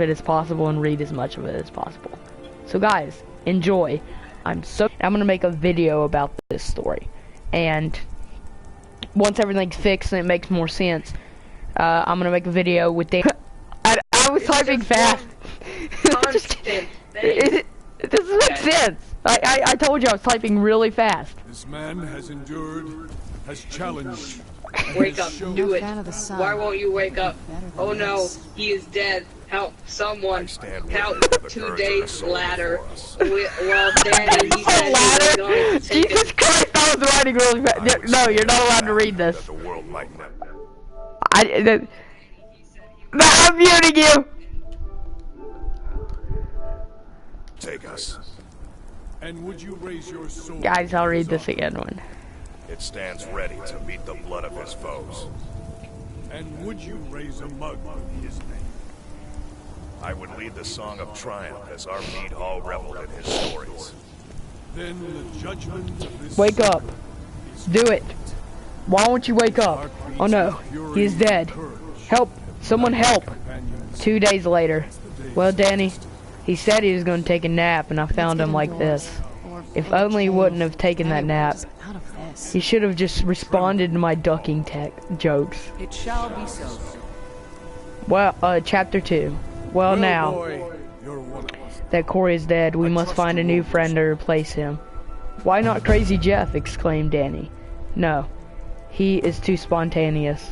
it as possible and read as much of it as possible. So guys, enjoy. I'm gonna make a video about this story, and once everything's fixed and it makes more sense, I'm gonna make a video with Dan. I was typing fast. It doesn't make sense. I told you I was typing really fast. This man has endured, has challenged. Wake up, do it. Why won't you wake up? Oh no, he is dead. Help, someone. Help, 2 days later. Well, Danny, he said he was going to take Jesus Christ, I was writing really fast. No, you're not allowed to read this. I'm muting you! Take us. And would you raise your sword? Guys, I'll read this again one. It stands ready to meet the blood of his foes. And would you raise a mug with his name? I would lead the song of triumph as our mead hall reveled in his stories. Then the judgment of this Wake up. Do it. Why won't you wake up? Oh no, he is dead. Help. Someone help. 2 days later. Well, Danny, he said he was going to take a nap, and I found him like this. If only he wouldn't have taken that nap. He should have just responded to my ducking jokes. It shall be so. Well, chapter 2. Well, now that Corey is dead, we must find a new friend to replace him. Why not Crazy Jeff? Exclaimed Danny. No, he is too spontaneous.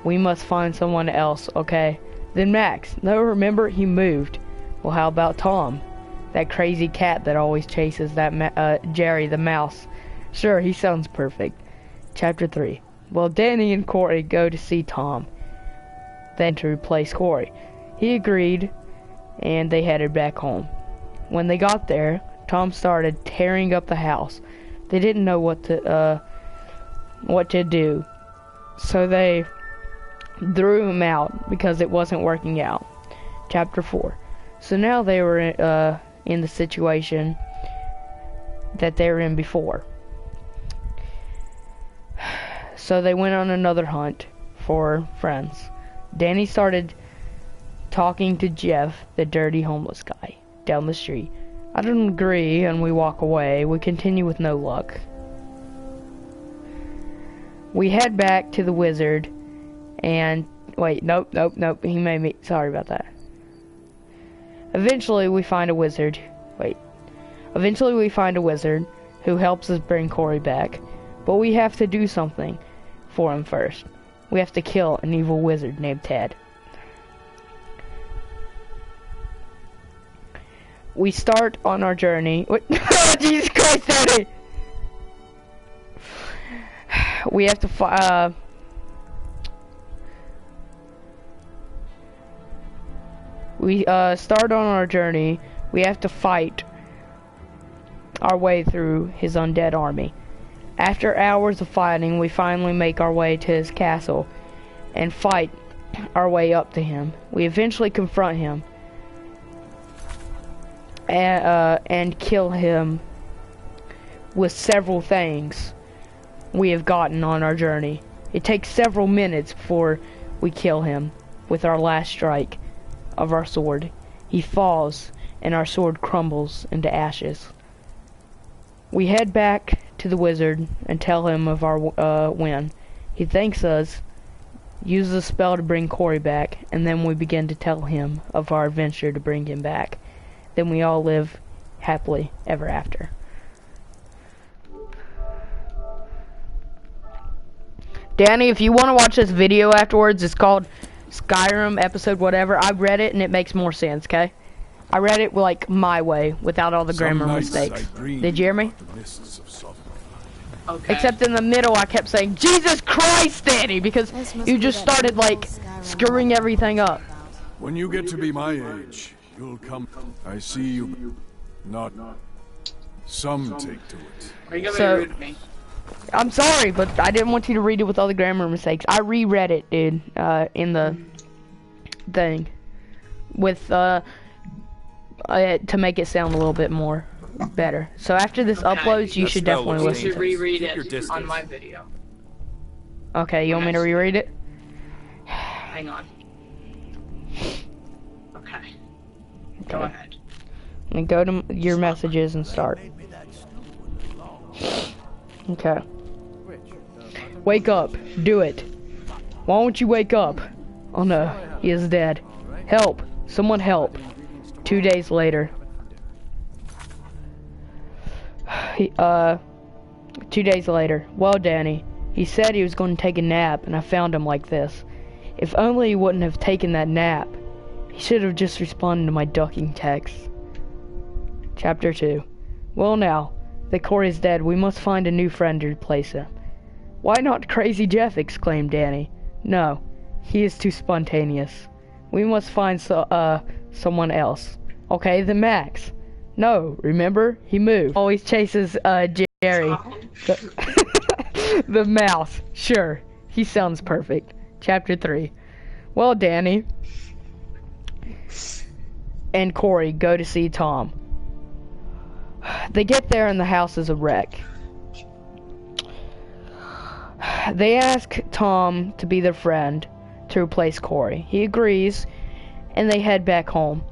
We must find someone else, okay? Then Max. No, remember, he moved. Well, how about Tom? That crazy cat that always chases that Jerry the mouse. Sure, he sounds perfect. Chapter 3. Well, Danny and Corey go to see Tom, then to replace Corey. He agreed, and they headed back home. When they got there, Tom started tearing up the house. They didn't know what to do, so they threw him out because it wasn't working out. Chapter 4. So now they were in the situation that they were in before. So they went on another hunt for friends. Danny started talking to Jeff, the dirty homeless guy, down the street. I don't agree, and we walk away. We continue with no luck. We head back to the wizard, and wait, nope, he made me, sorry about that. Eventually we find a wizard who helps us bring Corey back, but we have to do something for him first. We have to kill an evil wizard named Ted. We start on our journey. Jesus Christ, Daddy! We have to start on our journey. We have to fight our way through his undead army. After hours of fighting, we finally make our way to his castle and fight our way up to him. We eventually confront him and kill him with several things we have gotten on our journey. It takes several minutes before we kill him with our last strike of our sword. He falls and our sword crumbles into ashes. We head back to the wizard and tell him of our win. He thanks us, uses a spell to bring Corey back, and then we begin to tell him of our adventure to bring him back. Then we all live happily ever after. Danny, if you want to watch this video afterwards, it's called Skyrim episode whatever. I read it and it makes more sense, okay? I read it like my way, without all the grammar mistakes. Did you hear me? Okay. Except in the middle I kept saying, Jesus Christ, Danny, because you just started like screwing everything up. When you get to be my age, you'll come. I see you. Not. Some take to it. Are you gonna be rude to me? I'm sorry, but I didn't want you to read it with all the grammar mistakes. I reread it, dude, in the thing. With, to make it sound a little bit more better. So after this uploads, you should definitely listen to it. Reread it on my video. Okay, you want me to reread it? Hang on. Okay. Go ahead. And go to your messages and start. Okay. Wake up. Do it. Why won't you wake up? Oh no, he is dead. Help. Someone help. 2 days later. 2 days later. Well, Danny, he said he was going to take a nap, and I found him like this. If only he wouldn't have taken that nap. He should have just responded to my ducking text. Chapter 2. Well now, that Corey's dead, we must find a new friend to replace him. Why not Crazy Jeff? Exclaimed Danny. No, he is too spontaneous. We must find someone else. Okay, then Max. No, remember? He moved. Always chases Jerry. The mouse. Sure, he sounds perfect. Chapter 3. Well, Danny and Corey go to see Tom. They get there and the house is a wreck. They ask Tom to be their friend to replace Corey. He agrees, and they head back home.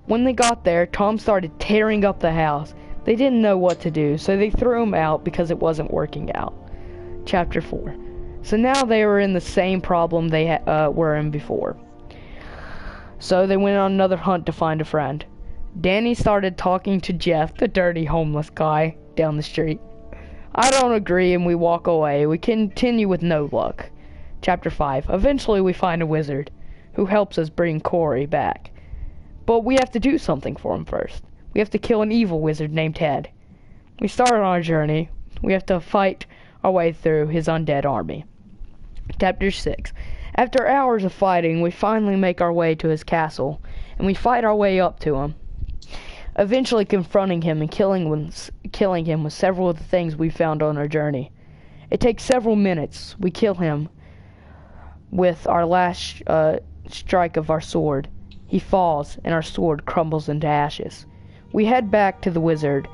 When they got there, Tom started tearing up the house. They didn't know what to do, so they threw him out because it wasn't working out. Chapter 4. So now they were in the same problem they were in before. So they went on another hunt to find a friend. Danny started talking to Jeff, the dirty homeless guy, down the street. I don't agree and we walk away. We continue with no luck. Chapter 5. Eventually we find a wizard who helps us bring Corey back. But we have to do something for him first. We have to kill an evil wizard named Ted. We start on our journey. We have to fight our way through his undead army. Chapter 6. After hours of fighting, we finally make our way to his castle, and we fight our way up to him, eventually confronting him and killing him with several of the things we found on our journey. It takes several minutes. We kill him with our last strike of our sword. He falls, and our sword crumbles into ashes. We head back to the wizard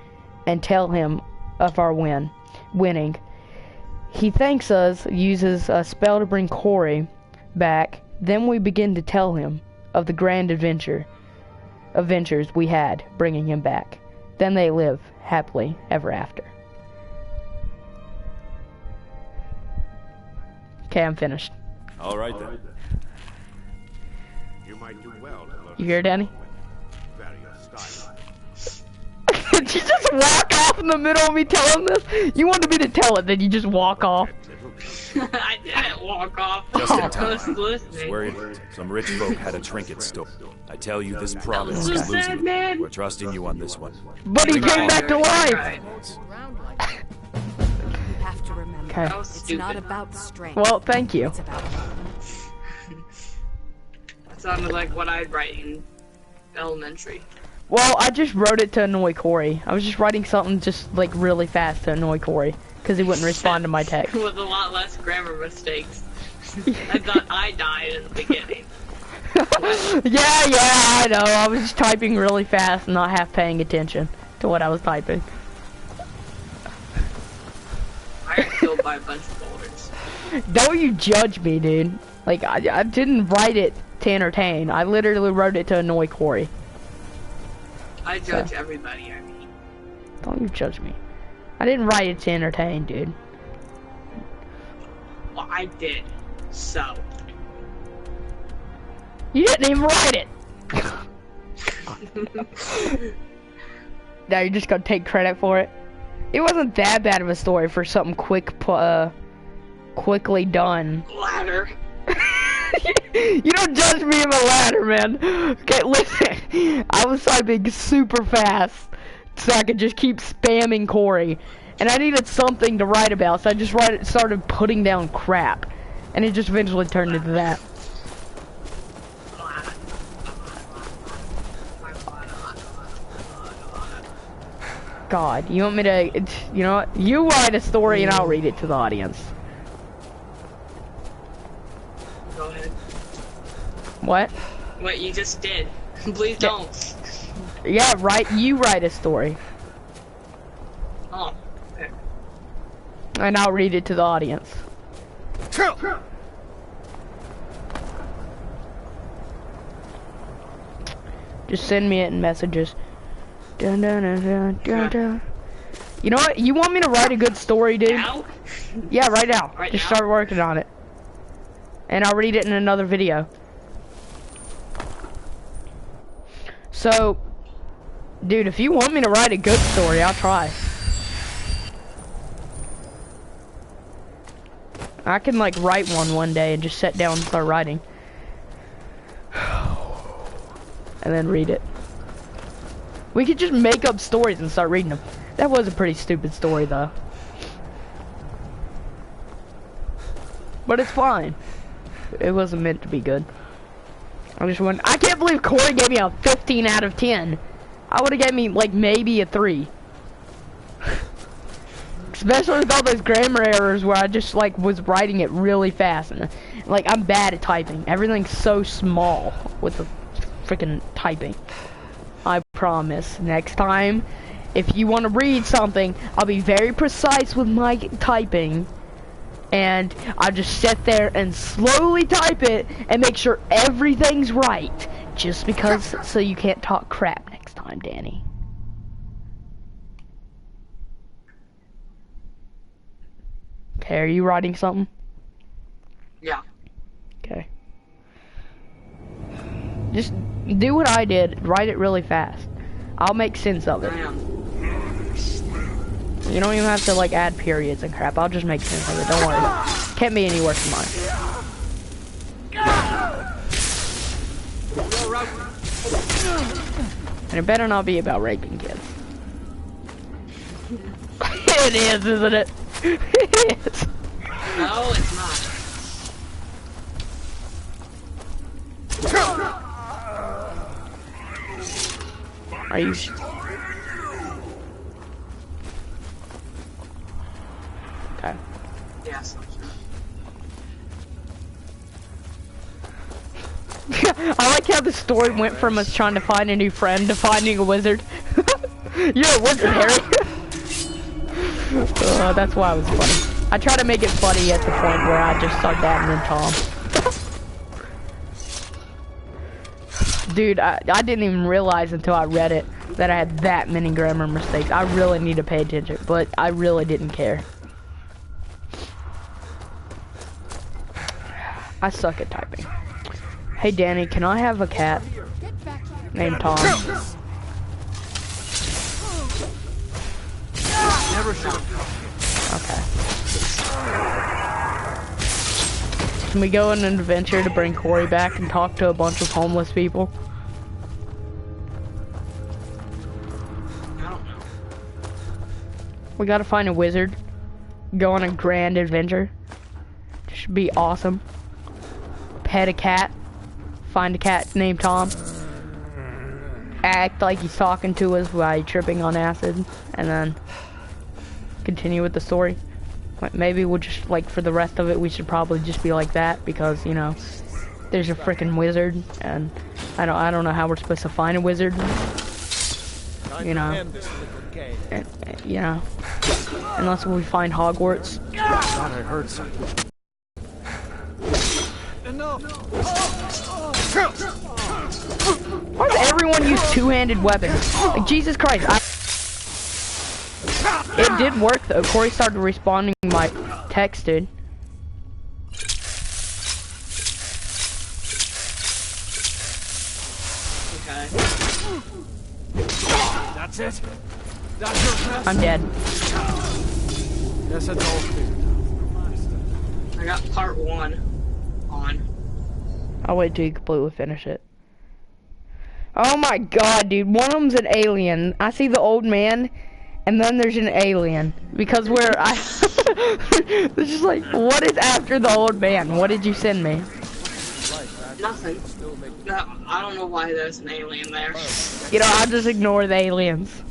and tell him of our winning. He thanks us, uses a spell to bring Corey back. Then we begin to tell him of the grand adventures we had bringing him back. Then they live happily ever after. Okay, I'm finished. All right then. You might do well. You hear, Danny? Did you just walk off in the middle of me telling this? You wanted me to tell it, then you just walk off. I didn't walk off. Just in I time. was listening. Worried some rich folk had a trinket store. I tell you, this province is losing. man. We're trusting you on this one. But he came back to life! Right. You have to remember, Okay. That was it's stupid. not about strength. Well, thank you. It's about That sounded like what I'd write in elementary. Well, I just wrote it to annoy Corey. I was just writing something just, like, really fast to annoy Corey. Because he wouldn't respond to my text. With a lot less grammar mistakes. I thought I died in the beginning. Yeah, I know. I was just typing really fast and not half paying attention to what I was typing. I got killed by a bunch of boulders. Don't you judge me, dude. Like, I didn't write it to entertain. I literally wrote it to annoy Corey. I judge everybody I meet. Don't you judge me. I didn't write it to entertain, dude. Well, I did. So. You didn't even write it! Now you're just gonna take credit for it? It wasn't that bad of a story for something quickly done. Ladder. You don't judge me in my ladder, man. Okay, listen. I was typing super fast so I could just keep spamming Corey. And I needed something to write about, so I just started putting down crap. And it just eventually turned into that. God, you want me to, you know what? You write a story and I'll read it to the audience. Go ahead. What? What you just did. Please don't. Yeah, right. You write a story. Oh. Okay. And I'll read it to the audience. Just send me it in messages. Dun, dun, dun, dun, dun, dun. You know what? You want me to write a good story, dude? Now? Yeah, right now. Right Just now? start working on it. And I'll read it in another video. So, dude, if you want me to write a good story, I'll try. I can like write one day and just sit down and start writing. And then read it. We could just make up stories and start reading them. That was a pretty stupid story though. But it's fine. It wasn't meant to be good. I can't believe Corey gave me a 15 out of 10. I would have gave me like maybe a 3. Especially with all those grammar errors where I just like was writing it really fast and like I'm bad at typing. Everything's so small with the freaking typing. I promise next time if you want to read something, I'll be very precise with my typing. And I'll just sit there and slowly type it and make sure everything's right. Just because, so you can't talk crap next time, Danny. Okay, are you writing something? Yeah. Okay. Just do what I did. Write it really fast. I'll make sense of it. You don't even have to like add periods and crap. I'll just make sense of it. Don't worry. Can't be any worse than mine. And it better not be about raping kids. It is, isn't it? It is. No, it's not. Are you? Okay. Yes. I like how the story went from us trying to find a new friend to finding a wizard. You're a wizard, Harry. That's why it was funny. I try to make it funny at the point where I just start dabbing Tom. Dude, I didn't even realize until I read it that I had that many grammar mistakes. I really need to pay attention, but I really didn't care. I suck at typing. Hey Danny, can I have a cat named Tom? Okay. Can we go on an adventure to bring Corey back and talk to a bunch of homeless people? We gotta find a wizard. Go on a grand adventure. Should be awesome. Pet a cat. Find a cat named Tom. Act like he's talking to us by tripping on acid. And then continue with the story. Maybe we'll just, like, for the rest of it, we should probably just be like that. Because, you know, there's a freaking wizard. And I don't know how we're supposed to find a wizard. You know. You know. Unless we find Hogwarts. I thought I heard something. Why does everyone use two-handed weapons? Like, Jesus Christ. It did work though. Corey started responding to my text, dude. Okay. That's it. That's your best. I'm dead. Yes, it's all clear. I got part 1 on. I'll wait till you completely finish it. Oh my god, dude. One of them's an alien. I see the old man, and then there's an alien. Because it's just like, what is after the old man? What did you send me? Nothing. No, I don't know why there's an alien there. You know, I'll just ignore the aliens.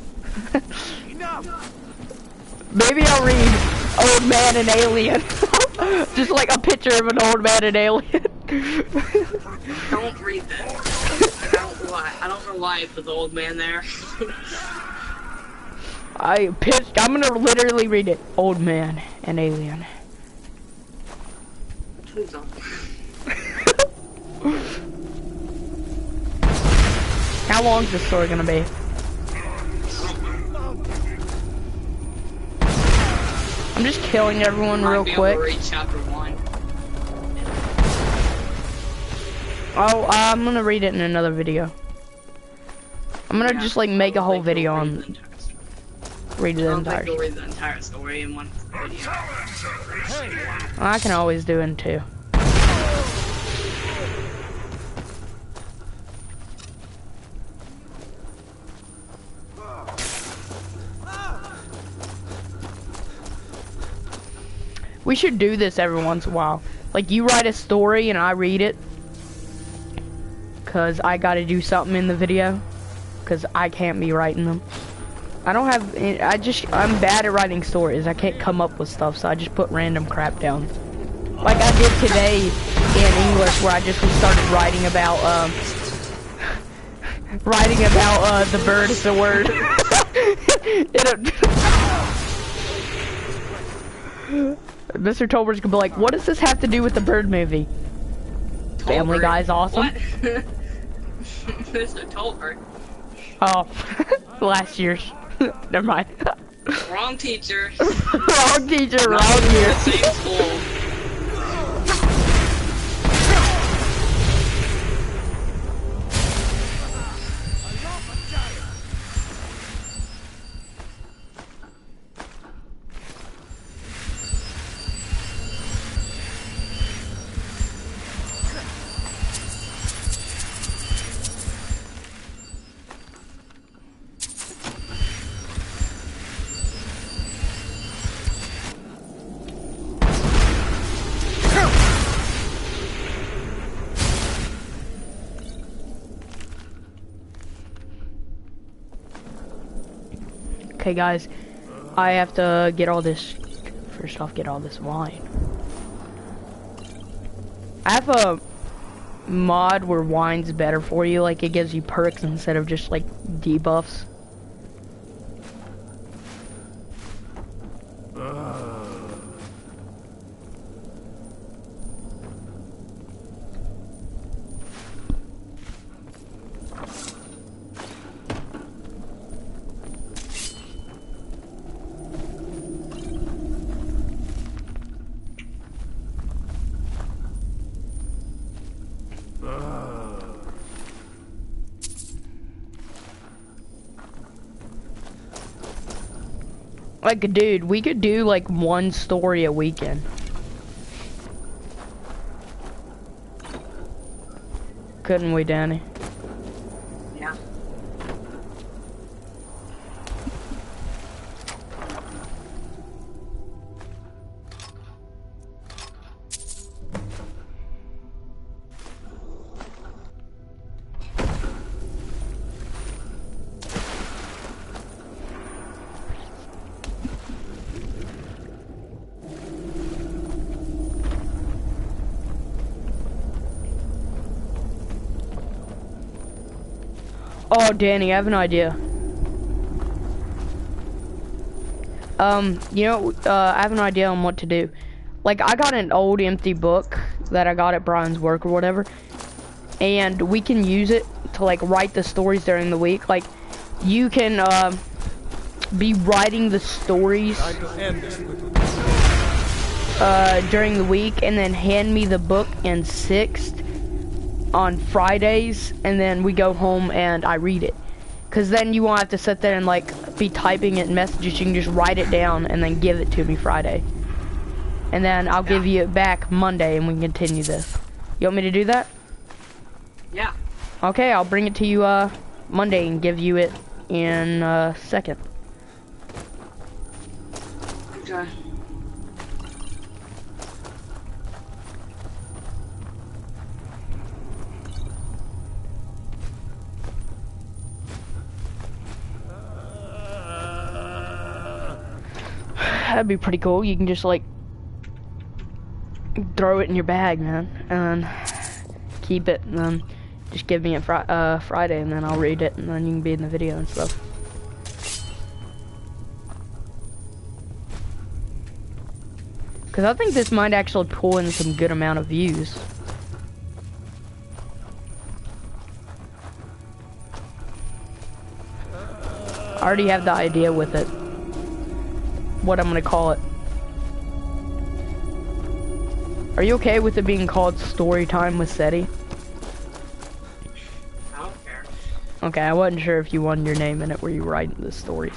Maybe I'll read old man and alien. Just like a picture of an old man and alien. Don't read that. I don't know why I put the old man there. I'm gonna literally read it. Old man and alien. Please don't. How long is this story gonna be? I'm just killing everyone real quick. Chapter 1. Oh, I'm gonna read it in another video. I'm gonna just like make a whole video on read the entire. Read the entire story in one video. I can always do it too. We should do this every once in a while. Like, you write a story and I read it. Cause I gotta do something in the video. Cause I can't be writing them. I don't have, I'm bad at writing stories. I can't come up with stuff, so I just put random crap down. Like I did today in English, where I just started writing about, the bird is the word. Mr. Tolbert's gonna be like, what does this have to do with the bird movie? Tolbert. Family Guy's awesome. What? Mr. Tolbert. Oh, last year's. Never mind. Wrong teacher. Wrong teacher, wrong year. Same school. Okay guys, I have to get all this, first off get all this wine. I have a mod where wine's better for you, like it gives you perks instead of just like debuffs. Like, dude, we could do like one story a weekend. Couldn't we, Danny? Yeah. Oh, Danny, I have an idea. I have an idea on what to do. Like, I got an old empty book that I got at Brian's work or whatever, and we can use it to, like, write the stories during the week. Like, you can, be writing the stories, during the week, and then hand me the book in 6th on Fridays, and then we go home and I read it. Cause then you won't have to sit there and like be typing it in messages. You can just write it down and then give it to me Friday. And then I'll give you it back Monday and we can continue this. You want me to do that? Yeah. Okay, I'll bring it to you Monday and give you it in 2nd. Okay. That'd be pretty cool. You can just like throw it in your bag, man, and keep it, and then just give me it Friday, and then I'll read it, and then you can be in the video and stuff. Cause I think this might actually pull in some good amount of views. I already have the idea with it. What I'm gonna call it. Are you okay with it being called Story Time with SETI? I don't care. Okay, I wasn't sure if you wanted your name in it where you write the stories.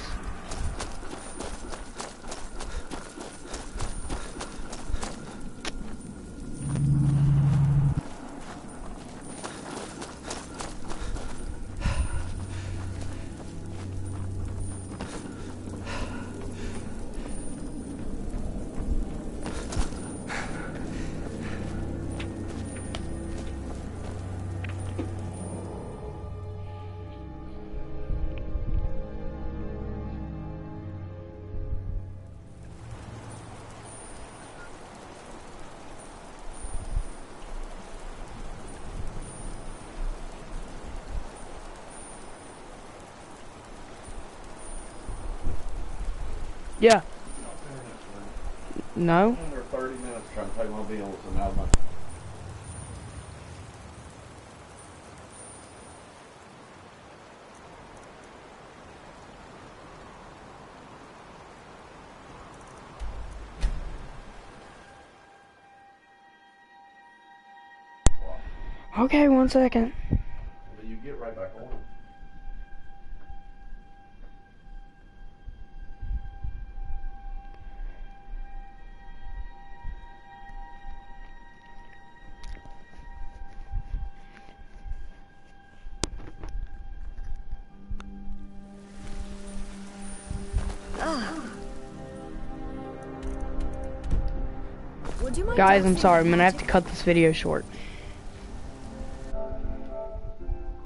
Yeah. No? Under 30 minutes trying to pay my bills and now my... Okay, 1 second. You get right back on. Guys, I'm sorry, I'm gonna have to cut this video short.